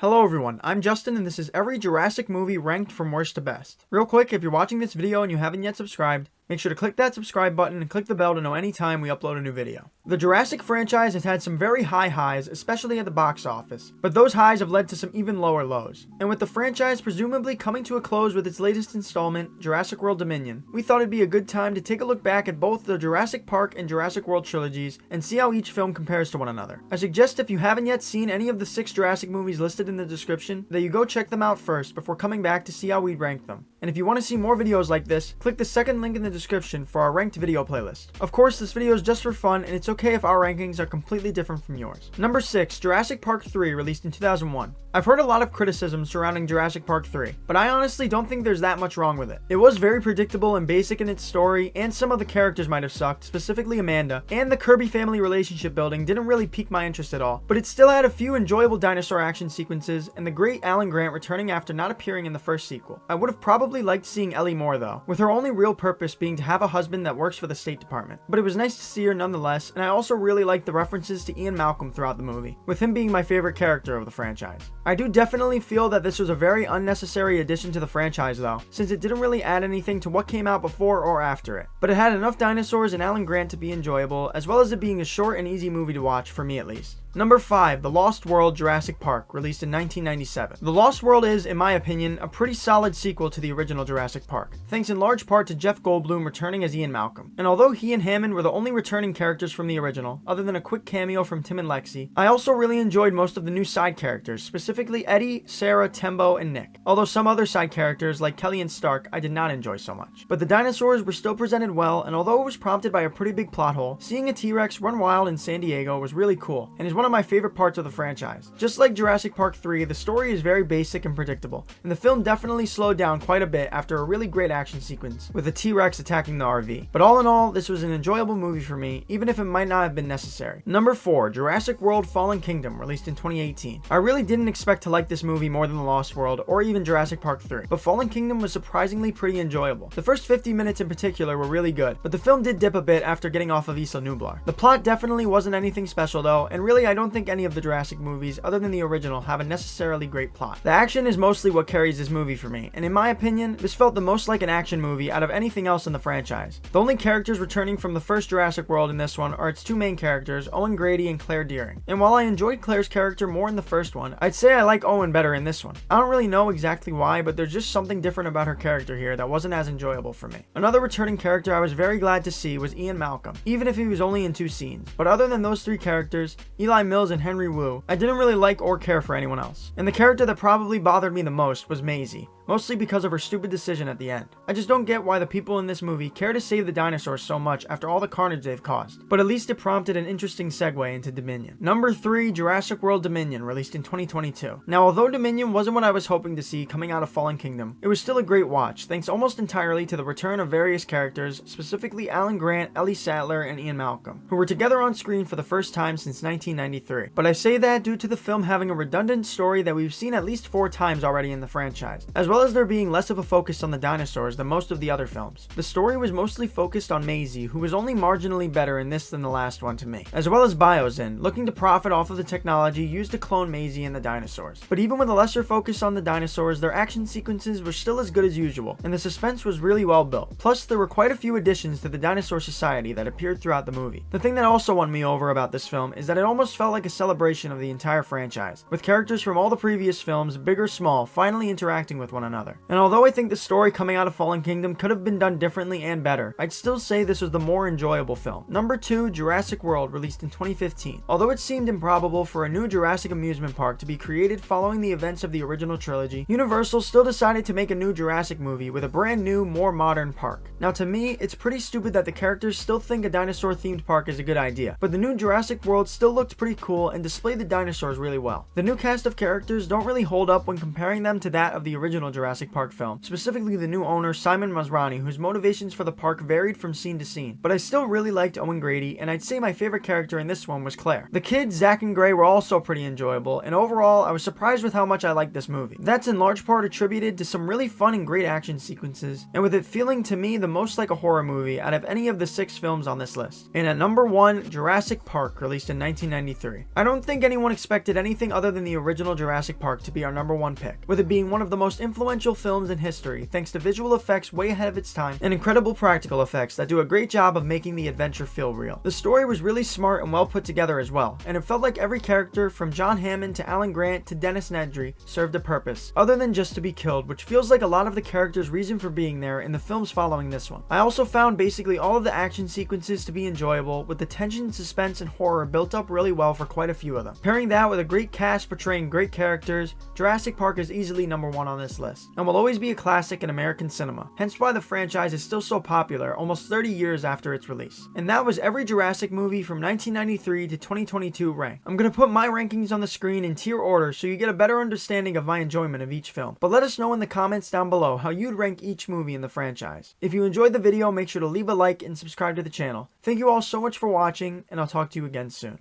Hello everyone, I'm Justin and this is every Jurassic movie ranked from worst to best. Real quick, if you're watching this video and you haven't yet subscribed, make sure to click that subscribe button and click the bell to know any time we upload a new video. The Jurassic franchise has had some very high highs, especially at the box office, but those highs have led to some even lower lows. And with the franchise presumably coming to a close with its latest installment, Jurassic World Dominion, we thought it'd be a good time to take a look back at both the Jurassic Park and Jurassic World trilogies and see how each film compares to one another. I suggest if you haven't yet seen any of the 6 Jurassic movies listed in the description, that you go check them out first before coming back to see how we rank them. And if you want to see more videos like this, click the second link in the description for our ranked video playlist. Of course, this video is just for fun, and it's okay if our rankings are completely different from yours. Number 6, Jurassic Park 3, released in 2001. I've heard a lot of criticism surrounding Jurassic Park 3, but I honestly don't think there's that much wrong with it. It was very predictable and basic in its story, and some of the characters might have sucked, specifically Amanda, and the Kirby family relationship building didn't really pique my interest at all, but it still had a few enjoyable dinosaur action sequences, and the great Alan Grant returning after not appearing in the first sequel. I would have probably liked seeing Ellie more though, with her only real purpose being to have a husband that works for the State Department. But it was nice to see her nonetheless, and I also really liked the references to Ian Malcolm throughout the movie, with him being my favorite character of the franchise. I do definitely feel that this was a very unnecessary addition to the franchise though, since it didn't really add anything to what came out before or after it. But it had enough dinosaurs and Alan Grant to be enjoyable, as well as it being a short and easy movie to watch, for me at least. Number 5, The Lost World Jurassic Park, released in 1997. The Lost World is, in my opinion, a pretty solid sequel to the original Jurassic Park, thanks in large part to Jeff Goldblum returning as Ian Malcolm. And although he and Hammond were the only returning characters from the original, other than a quick cameo from Tim and Lexi, I also really enjoyed most of the new side characters, specifically Eddie, Sarah, Tembo, and Nick. Although some other side characters, like Kelly and Stark, I did not enjoy so much. But the dinosaurs were still presented well, and although it was prompted by a pretty big plot hole, seeing a T-Rex run wild in San Diego was really cool, and is one of my favorite parts of the franchise. Just like Jurassic Park 3, the story is very basic and predictable, and the film definitely slowed down quite a bit after a really great action sequence with the T-Rex attacking the RV. But all in all, this was an enjoyable movie for me, even if it might not have been necessary. Number 4, Jurassic World Fallen Kingdom, released in 2018. I really didn't expect to like this movie more than The Lost World or even Jurassic Park 3, but Fallen Kingdom was surprisingly pretty enjoyable. The first 50 minutes in particular were really good, but the film did dip a bit after getting off of Isla Nublar. The plot definitely wasn't anything special though, and really I don't think any of the Jurassic movies, other than the original, have a necessarily great plot. The action is mostly what carries this movie for me, and in my opinion, this felt the most like an action movie out of anything else in the franchise. The only characters returning from the first Jurassic World in this one are its 2 main characters, Owen Grady and Claire Dearing. And while I enjoyed Claire's character more in the first one, I'd say I like Owen better in this one. I don't really know exactly why, but there's just something different about her character here that wasn't as enjoyable for me. Another returning character I was very glad to see was Ian Malcolm, even if he was only in 2 scenes. But other than those 3 characters, Eli Mills and Henry Wu, I didn't really like or care for anyone else. And the character that probably bothered me the most was Maisie, mostly because of her stupid decision at the end. I just don't get why the people in this movie care to save the dinosaurs so much after all the carnage they've caused, but at least it prompted an interesting segue into Dominion. Number 3, Jurassic World Dominion, released in 2022. Now, although Dominion wasn't what I was hoping to see coming out of Fallen Kingdom, it was still a great watch, thanks almost entirely to the return of various characters, specifically Alan Grant, Ellie Sattler, and Ian Malcolm, who were together on screen for the first time since 1993. But I say that due to the film having a redundant story that we've seen at least 4 times already in the franchise, as well as there being less of a focus on the dinosaurs than most of the other films. The story was mostly focused on Maisie, who was only marginally better in this than the last one to me, as well as Biosyn, looking to profit off of the technology used to clone Maisie and the dinosaurs. But even with a lesser focus on the dinosaurs, their action sequences were still as good as usual, and the suspense was really well built. Plus, there were quite a few additions to the dinosaur society that appeared throughout the movie. The thing that also won me over about this film is that it almost felt like a celebration of the entire franchise, with characters from all the previous films, big or small, finally interacting with one another. And although I think the story coming out of Fallen Kingdom could have been done differently and better, I'd still say this was the more enjoyable film. Number 2, Jurassic World, released in 2015. Although it seemed improbable for a new Jurassic amusement park to be created following the events of the original trilogy, Universal still decided to make a new Jurassic movie with a brand new, more modern park. Now to me, it's pretty stupid that the characters still think a dinosaur-themed park is a good idea, but the new Jurassic World still looked pretty cool and displayed the dinosaurs really well. The new cast of characters don't really hold up when comparing them to that of the original Jurassic Park film, specifically the new owner Simon Masrani, whose motivations for the park varied from scene to scene. But I still really liked Owen Grady, and I'd say my favorite character in this one was Claire. The kids, Zach and Gray, were also pretty enjoyable, and overall, I was surprised with how much I liked this movie. That's in large part attributed to some really fun and great action sequences, and with it feeling to me the most like a horror movie out of any of the 6 films on this list. And at number 1, Jurassic Park, released in 1993. I don't think anyone expected anything other than the original Jurassic Park to be our number 1 pick, with it being one of the most influential films in history thanks to visual effects way ahead of its time and incredible practical effects that do a great job of making the adventure feel real. The story was really smart and well put together as well, and it felt like every character from John Hammond to Alan Grant to Dennis Nedry served a purpose, other than just to be killed, which feels like a lot of the characters' reason for being there in the films following this one. I also found basically all of the action sequences to be enjoyable, with the tension, suspense, and horror built up really well for quite a few of them. Pairing that with a great cast portraying great characters, Jurassic Park is easily number 1 on this list, and will always be a classic in American cinema, hence why the franchise is still so popular almost 30 years after its release. And that was every Jurassic movie from 1993 to 2022 ranked. I'm going to put my rankings on the screen in tier order so you get a better understanding of my enjoyment of each film, but let us know in the comments down below how you'd rank each movie in the franchise. If you enjoyed the video, make sure to leave a like and subscribe to the channel. Thank you all so much for watching, and I'll talk to you again soon.